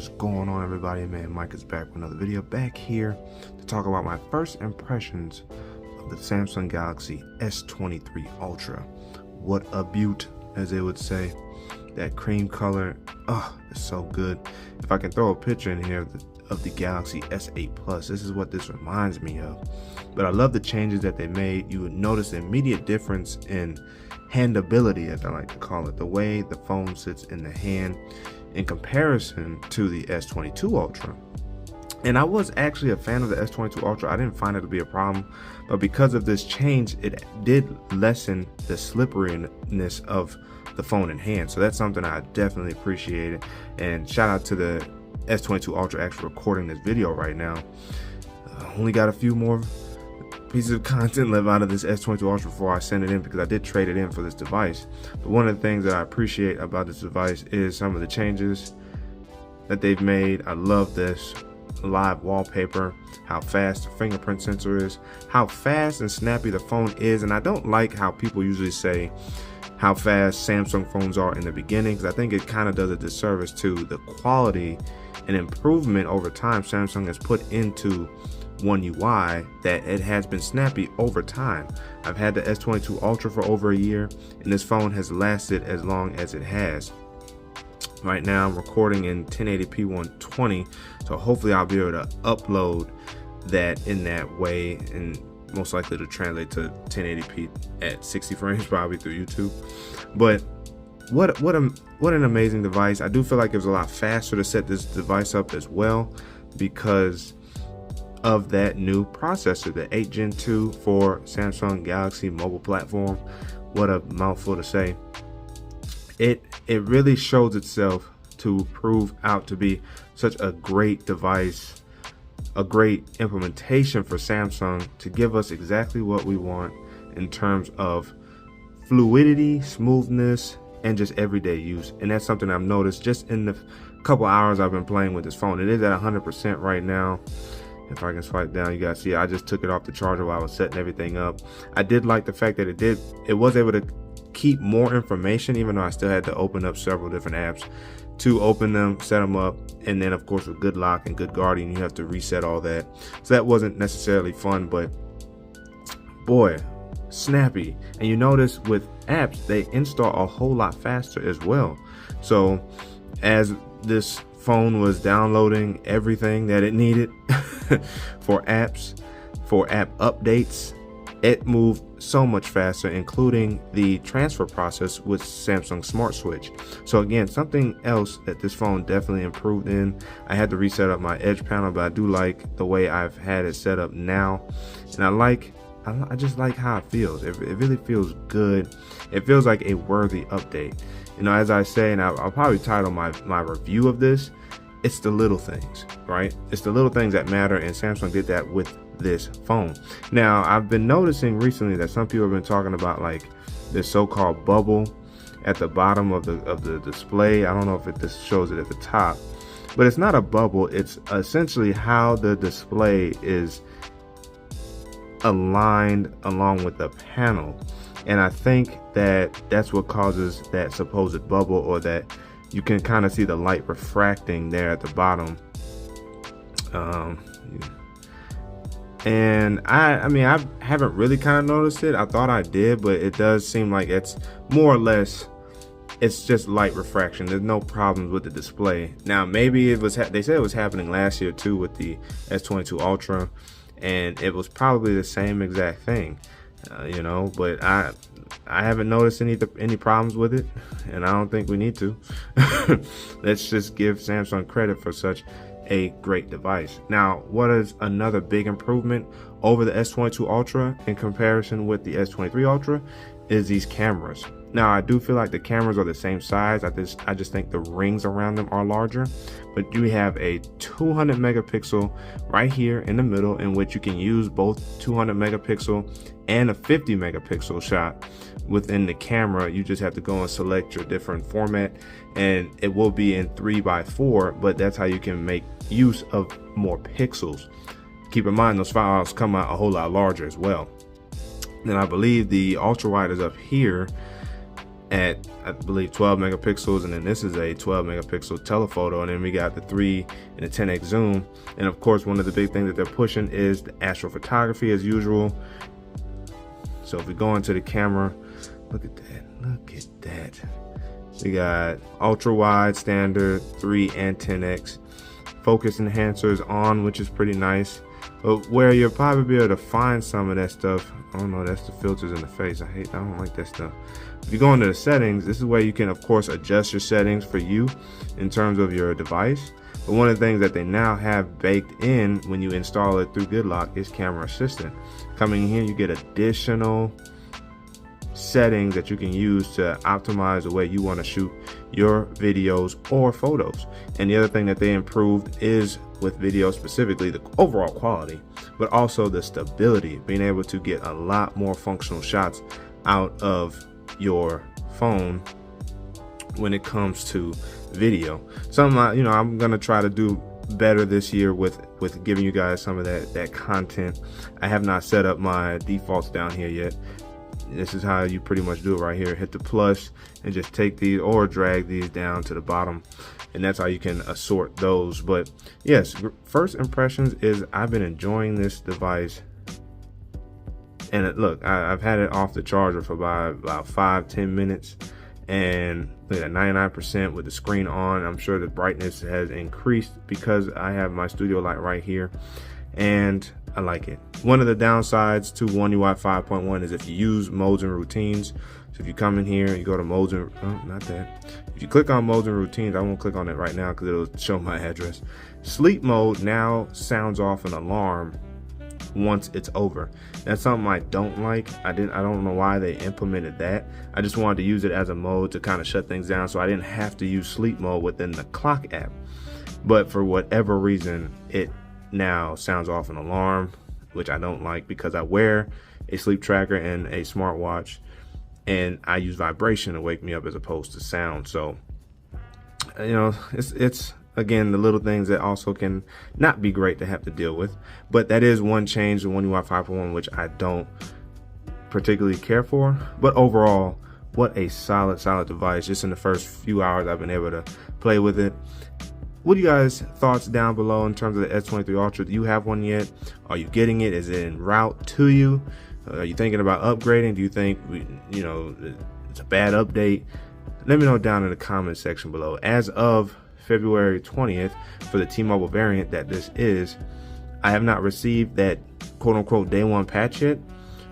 What is going on, everybody? Man, Micah's back with another video, back here to talk about my first impressions of the Samsung Galaxy S23 Ultra. What a beaut, as they would say. That cream color, it's so good. If I can throw a picture in here of the Galaxy S8 Plus, this is what this reminds me of. But I love the changes that they made. You would notice the immediate difference in handability, as I like to call it, the way the phone sits in the hand in comparison to the S22 Ultra. And I was actually a fan of the S22 Ultra. I didn't find it to be a problem, but because of this change, it did lessen the slipperiness of the phone in hand. So that's something I definitely appreciated. And shout out to the S22 Ultra actually recording this video right now. Only got a few more pieces of content left out of this S22 Ultra before I send it in, because I did trade it in for this device. But one of the things that I appreciate about this device is some of the changes that they've made. I love this live wallpaper, how fast the fingerprint sensor is, how fast and snappy the phone is. And I don't like how people usually say how fast Samsung phones are in the beginning, because I think it kind of does a disservice to the quality and improvement over time Samsung has put into One UI, that it has been snappy over time. I've had the S22 Ultra for over a year, and this phone has lasted as long as it has. Right now I'm recording in 1080p 120, so hopefully I'll be able to upload that in that way, and most likely to translate to 1080p at 60 frames probably through YouTube. But what an amazing device. I do feel like it was a lot faster to set this device up as well, because of that new processor, the 8 Gen 2 for Samsung Galaxy mobile platform. What a mouthful to say. It really shows itself to prove out to be such a great device, a great implementation for Samsung to give us exactly what we want in terms of fluidity, smoothness, and just everyday use. And that's something I've noticed just in the couple hours I've been playing with this phone. It is at 100% right now. If I can swipe down, you guys see I just took it off the charger while I was setting everything up. I did like the fact that it was able to keep more information, even though I still had to open up several different apps to open them, set them up, and then of course with Good Lock and Good Guardian you have to reset all that. So that wasn't necessarily fun, but boy, snappy. And you notice with apps they install a whole lot faster as well. So as this phone was downloading everything that it needed for apps, for app updates, it moved so much faster, including the transfer process with Samsung Smart Switch. So again, something else that this phone definitely improved in. I had to reset up my edge panel, but I do like the way I've had it set up now, and I just like how it feels. It really feels good. It feels like a worthy update. You know, as I say, and I'll probably title my review of this, it's the little things, right? It's the little things that matter, and Samsung did that with this phone. Now, I've been noticing recently that some people have been talking about like this so-called bubble at the bottom of the display. I don't know if this shows it at the top, but it's not a bubble. It's essentially how the display is aligned along with the panel. And I think that that's what causes that supposed bubble, or that you can kind of see the light refracting there at the bottom. And I mean, I haven't really kind of noticed it. I thought I did, but it does seem like it's more or less, it's just light refraction. There's no problems with the display. Now, maybe it was, they said it was happening last year too with the S22 Ultra, and it was probably the same exact thing, you know, but I haven't noticed any problems with it, and I don't think we need to. Let's just give Samsung credit for such a great device. Now, what is another big improvement over the S22 Ultra in comparison with the S23 Ultra is these cameras. Now, I do feel like the cameras are the same size. I just think the rings around them are larger, but you have a 200 megapixel right here in the middle, in which you can use both 200 megapixel and a 50 megapixel shot within the camera. You just have to go and select your different format, and it will be in 3x4, but that's how you can make use of more pixels. Keep in mind, those files come out a whole lot larger as well. Then I believe the ultra wide is up here, at, I believe, 12 megapixels, and then this is a 12 megapixel telephoto, and then we got the 3 and the 10x zoom. And of course, one of the big things that they're pushing is the astrophotography as usual. So if we go into the camera, look at that. We got ultra wide, standard, 3 and 10x. Focus enhancers on, which is pretty nice. But where you'll probably be able to find some of that stuff, I don't know, that's the filters in the face. I don't like that stuff. If you go into the settings, this is where you can, of course, adjust your settings for you in terms of your device. But one of the things that they now have baked in when you install it through GoodLock is Camera Assistant. Coming in here, you get additional settings that you can use to optimize the way you want to shoot your videos or photos. And the other thing that they improved is, with video specifically, the overall quality, but also the stability, being able to get a lot more functional shots out of your phone when it comes to video. Something I'm gonna try to do better this year with giving you guys some of that content. I have not set up my defaults down here yet. This is how you pretty much do it right here. Hit the plus and just take these or drag these down to the bottom, and that's how you can assort those. But yes, first impressions is I've been enjoying this device. And look, I've had it off the charger for about 5-10 minutes, and look at 99% with the screen on. I'm sure the brightness has increased because I have my studio light right here, and I like it. One of the downsides to One UI 5.1 is if you use modes and routines. So if you come in here and you go to modes and, not that. If you click on modes and routines, I won't click on it right now because it'll show my address. Sleep mode now sounds off an alarm once it's over. That's something I don't like. I don't know why they implemented that. I just wanted to use it as a mode to kind of shut things down, so I didn't have to use sleep mode within the clock app. But for whatever reason, it now sounds off an alarm, which I don't like because I wear a sleep tracker and a smartwatch, and I use vibration to wake me up as opposed to sound. So it's again the little things that also can not be great to have to deal with. But that is one change in One UI 5.1 which I don't particularly care for. But overall, what a solid device. Just in the first few hours I've been able to play with it. What are you guys' thoughts down below in terms of the S23 Ultra? Do you have one yet? Are you getting it? Is it en route to you? Are you thinking about upgrading? Do you think it's a bad update? Let me know down in the comment section below. As of February 20th, for the T-Mobile variant that this is, I have not received that quote-unquote day one patch yet.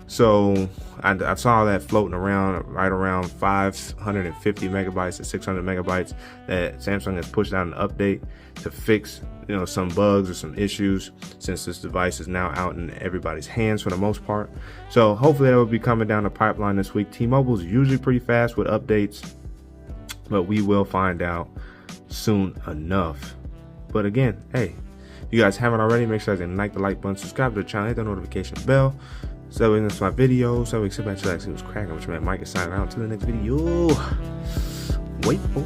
So I saw that floating around right around 550 megabytes to 600 megabytes that Samsung has pushed out an update to fix some bugs or some issues, since this device is now out in everybody's hands for the most part. So hopefully that will be coming down the pipeline this week. T-Mobile's usually pretty fast with updates, but we will find out soon enough. But again, hey, if you guys haven't already, make sure you like the like button, subscribe to the channel, hit the notification bell, so we can see my videos, so we can sit back and see what's cracking. Which man, Micah signing out. Until the next video. Wait for